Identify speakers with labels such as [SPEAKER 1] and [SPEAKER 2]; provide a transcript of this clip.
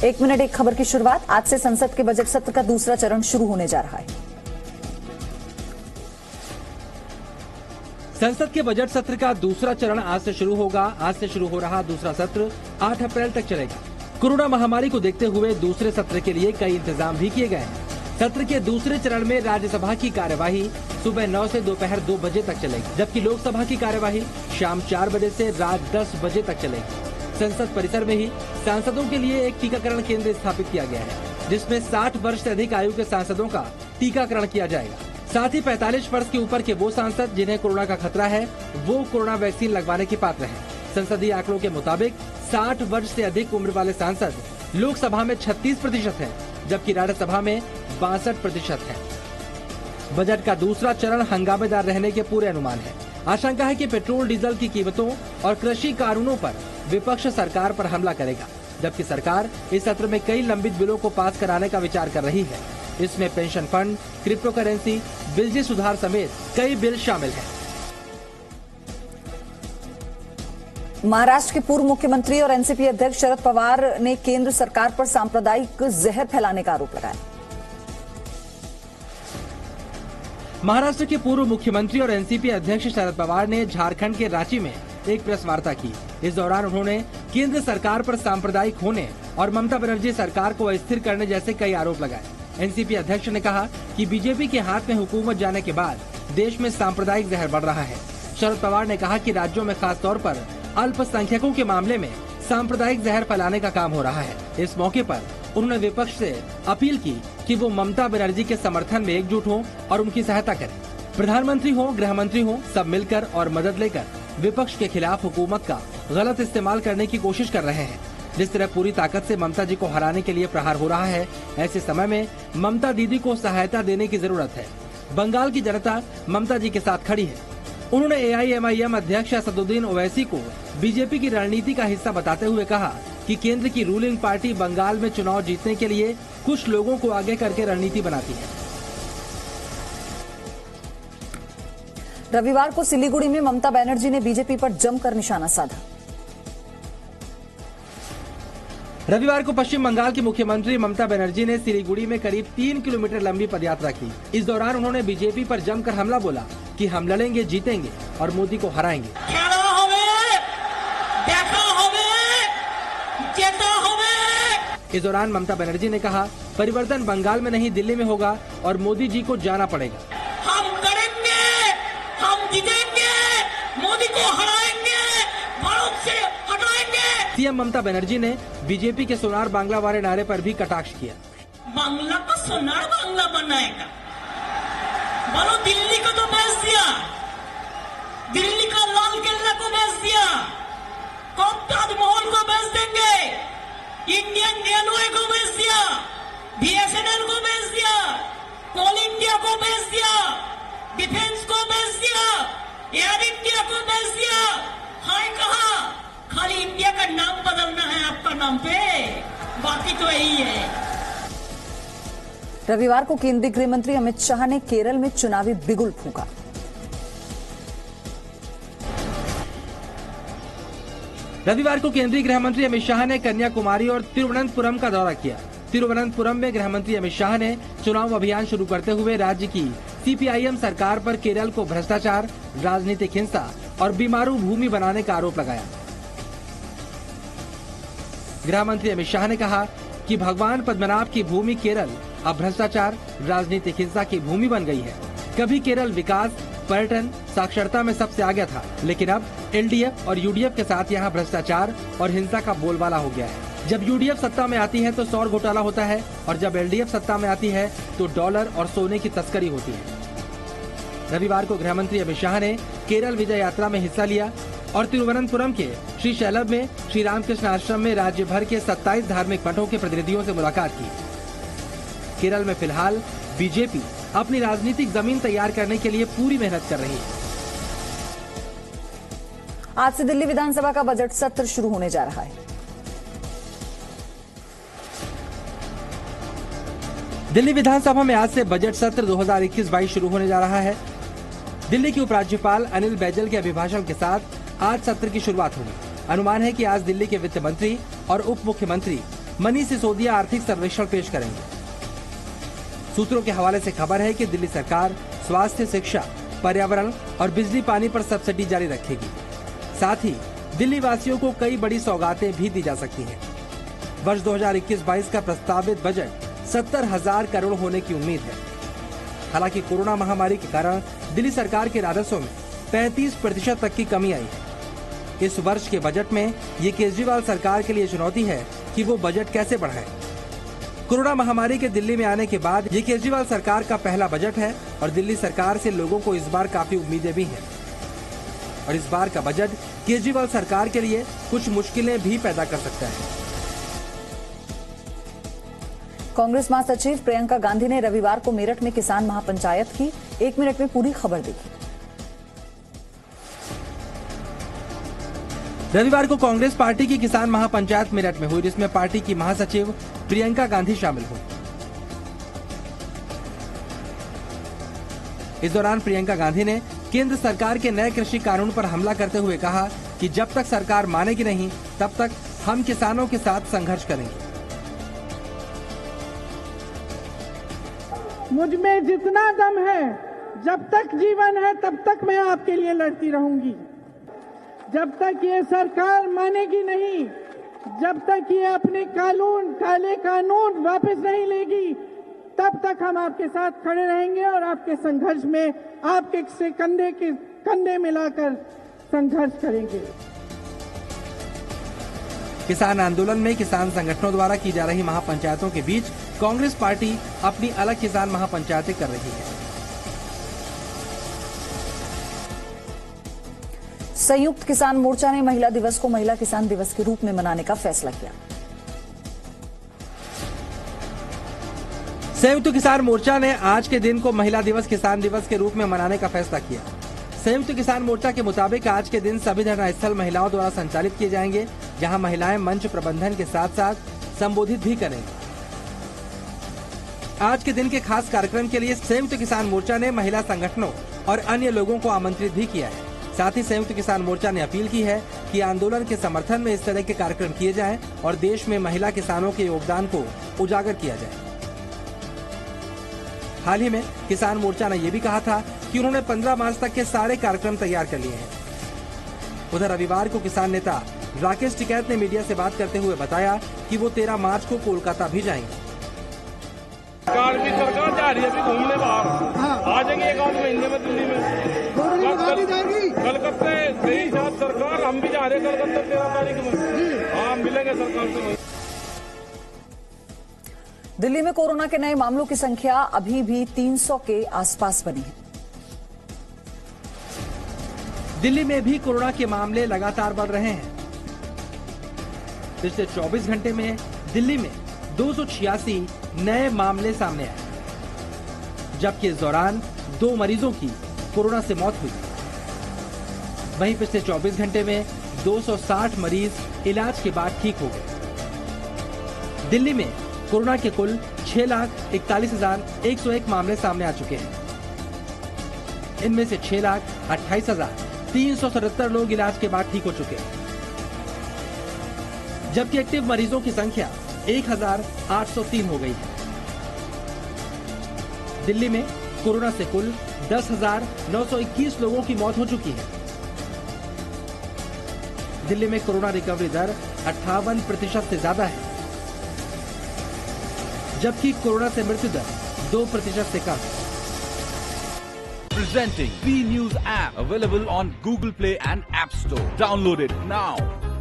[SPEAKER 1] एक मिनट एक खबर की शुरुआत। आज से संसद के बजट सत्र का दूसरा चरण शुरू होने जा रहा है।
[SPEAKER 2] संसद के बजट सत्र का दूसरा चरण आज से शुरू होगा। आज से शुरू हो रहा दूसरा सत्र 8 अप्रैल तक चलेगा। कोरोना महामारी को देखते हुए दूसरे सत्र के लिए कई इंतजाम भी किए गए हैं। सत्र के दूसरे चरण में राज्यसभा की कार्यवाही सुबह 9 से दोपहर 2 बजे तक चलेगी, जबकि लोकसभा की कार्यवाही शाम 4 बजे से रात 10 बजे तक चलेगी। संसद परिसर में ही सांसदों के लिए एक टीकाकरण केंद्र स्थापित किया गया है, जिसमें 60 वर्ष से अधिक आयु के सांसदों का टीकाकरण किया जाएगा। साथ ही 45 वर्ष के ऊपर के वो सांसद जिन्हें कोरोना का खतरा है, वो कोरोना वैक्सीन लगवाने के पात्र हैं। संसदीय आंकड़ों के मुताबिक 60 वर्ष से अधिक उम्र वाले सांसद लोकसभा में 36% हैं, जबकि राज्यसभा में 62% है। बजट का दूसरा चरण हंगामेदार रहने के पूरे अनुमान है। आशंका है कि पेट्रोल डीजल की कीमतों और कृषि कानूनों पर विपक्ष सरकार पर हमला करेगा, जबकि सरकार इस सत्र में कई लंबित बिलों को पास कराने का विचार कर रही है। इसमें पेंशन फंड, क्रिप्टो करेंसी, बिजली सुधार समेत कई बिल शामिल हैं।
[SPEAKER 1] महाराष्ट्र के पूर्व मुख्यमंत्री और एनसीपी अध्यक्ष शरद पवार ने केंद्र सरकार पर सांप्रदायिक जहर फैलाने का आरोप लगाया।
[SPEAKER 2] महाराष्ट्र के पूर्व मुख्यमंत्री और एनसीपी अध्यक्ष शरद पवार ने झारखंड के रांची में एक प्रेस वार्ता की। इस दौरान उन्होंने केंद्र सरकार पर सांप्रदायिक होने और ममता बनर्जी सरकार को अस्थिर करने जैसे कई आरोप लगाए। एनसीपी अध्यक्ष ने कहा कि बीजेपी के हाथ में हुकूमत जाने के बाद देश में सांप्रदायिक जहर बढ़ रहा है। शरद पवार ने कहा कि राज्यों में खास तौर पर अल्पसंख्यकों के मामले में सांप्रदायिक जहर फैलाने का काम हो रहा है। इस मौके पर उन्होंने विपक्ष से अपील की कि वो ममता बनर्जी के समर्थन में एकजुट हों और उनकी सहायता करें। प्रधानमंत्री हो, गृह मंत्री हो, सब मिलकर और मदद लेकर विपक्ष के खिलाफ हुकूमत का गलत इस्तेमाल करने की कोशिश कर रहे हैं। जिस तरह पूरी ताकत से ममता जी को हराने के लिए प्रहार हो रहा है, ऐसे समय में ममता दीदी को सहायता देने की जरूरत है। बंगाल की जनता ममता जी के साथ खड़ी है। उन्होंने AIMIM अध्यक्ष असदुद्दीन ओवैसी को बीजेपी की रणनीति का हिस्सा बताते हुए कहा कि केंद्र की रूलिंग पार्टी बंगाल में चुनाव जीतने के लिए कुछ लोगों को आगे करके रणनीति बनाती है।
[SPEAKER 1] रविवार को सिलीगुड़ी में ममता बनर्जी ने बीजेपी पर जमकर निशाना साधा।
[SPEAKER 2] रविवार को पश्चिम बंगाल की मुख्यमंत्री ममता बनर्जी ने सिलीगुड़ी में करीब 3 किलोमीटर लंबी पदयात्रा की। इस दौरान उन्होंने बीजेपी पर जमकर हमला बोला कि हम लड़ेंगे, जीतेंगे और मोदी को हराएंगे। इस दौरान ममता बनर्जी ने कहा, परिवर्तन बंगाल में नहीं दिल्ली में होगा और मोदी जी को जाना पड़ेगा।
[SPEAKER 3] हम करेंगे, हम जीतेंगे, मोदी को हराएंगे, भारत से हटाएंगे।
[SPEAKER 2] सीएम ममता बनर्जी ने बीजेपी के सोनार बांग्ला वाले नारे पर भी कटाक्ष किया।
[SPEAKER 3] बांग्ला को सोनार बांग्ला बनाएगा, बोलो दिल्ली को तो बेच दिया, दिल्ली का लाल किला को बेच दिया, कब ताजमहल को बेच देंगे, इंडियन रेलवे को बेच दिया, BSNL को बेच दिया, कोल इंडिया को बेच दिया, डिफेंस को बेच दिया, एयर इंडिया को बेच दिया। हाय कहा खाली इंडिया का नाम बदलना है आपका नाम पे, बाकी तो यही है।
[SPEAKER 1] रविवार को केंद्रीय गृह मंत्री अमित शाह ने केरल में चुनावी बिगुल फूंका।
[SPEAKER 2] रविवार को केंद्रीय गृह मंत्री अमित शाह ने कन्याकुमारी और तिरुवनंतपुरम का दौरा किया। तिरुवनंतपुरम में गृह मंत्री अमित शाह ने चुनाव अभियान शुरू करते हुए राज्य की CPIM सरकार पर केरल को भ्रष्टाचार, राजनीतिक हिंसा और बीमारू भूमि बनाने का आरोप लगाया। गृह मंत्री अमित शाह ने कहा कि भगवान पद्मनाभ की भूमि केरल अब भ्रष्टाचार, राजनीतिक हिंसा की भूमि बन गई है। कभी केरल विकास, पर्यटन, साक्षरता में सबसे आगे था, लेकिन अब LDF और UDF के साथ यहाँ भ्रष्टाचार और हिंसा का बोलबाला हो गया है। जब UDF सत्ता में आती है तो सौर घोटाला होता है और जब LDF सत्ता में आती है तो डॉलर और सोने की तस्करी होती है। रविवार को गृह मंत्री अमित शाह ने केरल विजय यात्रा में हिस्सा लिया और तिरुवनंतपुरम के श्री शैलम में श्री रामकृष्ण आश्रम में राज्य भर के 27 धार्मिक मठों के प्रतिनिधियों से मुलाकात की। केरल में फिलहाल बीजेपी अपनी राजनीतिक जमीन तैयार करने के लिए पूरी मेहनत कर रही है।
[SPEAKER 1] आज से दिल्ली विधानसभा का बजट सत्र शुरू होने जा रहा है।
[SPEAKER 2] दिल्ली विधानसभा में आज से बजट सत्र 2021-22 शुरू होने जा रहा है। दिल्ली के उपराज्यपाल अनिल बैजल के अभिभाषण के साथ आज सत्र की शुरुआत होगी। अनुमान है कि आज दिल्ली के वित्त मंत्री और उप मुख्यमंत्री मनीष सिसोदिया आर्थिक सर्वेक्षण पेश करेंगे। सूत्रों के हवाले से खबर है कि दिल्ली सरकार स्वास्थ्य, शिक्षा, पर्यावरण और बिजली पानी पर सब्सिडी जारी रखेगी। साथ ही दिल्ली वासियों को कई बड़ी सौगातें भी दी जा सकती हैं। वर्ष 2021-22 का प्रस्तावित बजट 70,000 करोड़ होने की उम्मीद है। हालांकि कोरोना महामारी के कारण दिल्ली सरकार के राजस्व में 35% तक की कमी आई है। इस वर्ष के बजट में ये केजरीवाल सरकार के लिए चुनौती है कि वो बजट कैसे बढ़ाए। कोरोना महामारी के दिल्ली में आने के बाद ये केजरीवाल सरकार का पहला बजट है और दिल्ली सरकार से लोगों को इस बार काफी उम्मीदें भी हैं। और इस बार का बजट केजरीवाल सरकार के लिए कुछ मुश्किलें भी पैदा कर सकता है।
[SPEAKER 1] कांग्रेस महासचिव प्रियंका गांधी ने रविवार को मेरठ में किसान महापंचायत की। 1 मिनट में पूरी खबर देखी।
[SPEAKER 2] रविवार को कांग्रेस पार्टी की किसान महापंचायत मेरठ में हुई, जिसमें पार्टी की महासचिव प्रियंका गांधी शामिल हुई। इस दौरान प्रियंका गांधी ने केंद्र सरकार के नए कृषि कानून पर हमला करते हुए कहा कि जब तक सरकार मानेगी नहीं, तब तक हम किसानों के साथ संघर्ष करेंगे।
[SPEAKER 4] मुझ में जितना दम है, जब तक जीवन है तब तक मैं आपके लिए लड़ती रहूंगी। जब तक ये सरकार मानेगी नहीं, जब तक ये अपने काले कानून वापस नहीं लेगी, तब तक हम आपके साथ खड़े रहेंगे और आपके संघर्ष में आपके से कंधे मिलाकर संघर्ष करेंगे।
[SPEAKER 2] किसान आंदोलन में किसान संगठनों द्वारा की जा रही महापंचायतों के बीच कांग्रेस पार्टी अपनी अलग किसान महापंचायतें कर रही है।
[SPEAKER 1] संयुक्त किसान मोर्चा ने महिला दिवस को महिला किसान दिवस के रूप में मनाने का फैसला किया।
[SPEAKER 2] संयुक्त किसान मोर्चा ने आज के दिन को महिला दिवस किसान दिवस के रूप में मनाने का फैसला किया। संयुक्त किसान मोर्चा के मुताबिक आज के दिन सभी धरना स्थल महिलाओं द्वारा संचालित किए जाएंगे, जहां महिलाएं मंच प्रबंधन के साथ साथ संबोधित भी करेंगी। आज के दिन के खास कार्यक्रम के लिए संयुक्त किसान मोर्चा ने महिला संगठनों और अन्य लोगों को आमंत्रित भी किया है। साथ ही संयुक्त किसान मोर्चा ने अपील की है कि आंदोलन के समर्थन में इस तरह के कार्यक्रम किए जाएं और देश में महिला किसानों के योगदान को उजागर किया जाए। हाल ही में किसान मोर्चा ने यह भी कहा था कि उन्होंने 15 मार्च तक के सारे कार्यक्रम तैयार कर लिए हैं। उधर रविवार को किसान नेता राकेश टिकैत ने मीडिया से बात करते हुए बताया कि वो 13 मार्च को कोलकाता भी जाएंगे।
[SPEAKER 5] सरकार जा रही है अभी घूमने बाहर। आ जाएंगे 1 महीने में दिल्ली में। कलकत्ते गई साथ सरकार, हम भी जा रहे हैं कलकत्ता 13 तारीख में। हाँ, मिलेंगे सरकार से।
[SPEAKER 1] दिल्ली में कोरोना के नए मामलों की संख्या अभी भी 300 के आसपास बनी है।
[SPEAKER 2] दिल्ली में भी कोरोना के मामले लगातार बढ़ रहे हैं। पिछले 24 घंटे में दिल्ली में 286 नए मामले सामने आए, जबकि इस दौरान 2 मरीजों की कोरोना से मौत हुई। वहीं पिछले 24 घंटे में 260 मरीज इलाज के बाद ठीक हो गए। दिल्ली में कोरोना के कुल 6,41,101 मामले सामने आ चुके हैं। इनमें से 6,28,377 लोग इलाज के बाद ठीक हो चुके हैं, जबकि एक्टिव मरीजों की संख्या 1,803 हो गई है। दिल्ली में कोरोना से कुल 10,921 लोगों की मौत हो चुकी है। दिल्ली में कोरोना रिकवरी दर 58% से ज्यादा है, जबकि कोरोना से मृत्यु दर 2% से कम है।
[SPEAKER 6] Presenting B News app, available on Google Play and App Store. Download it now.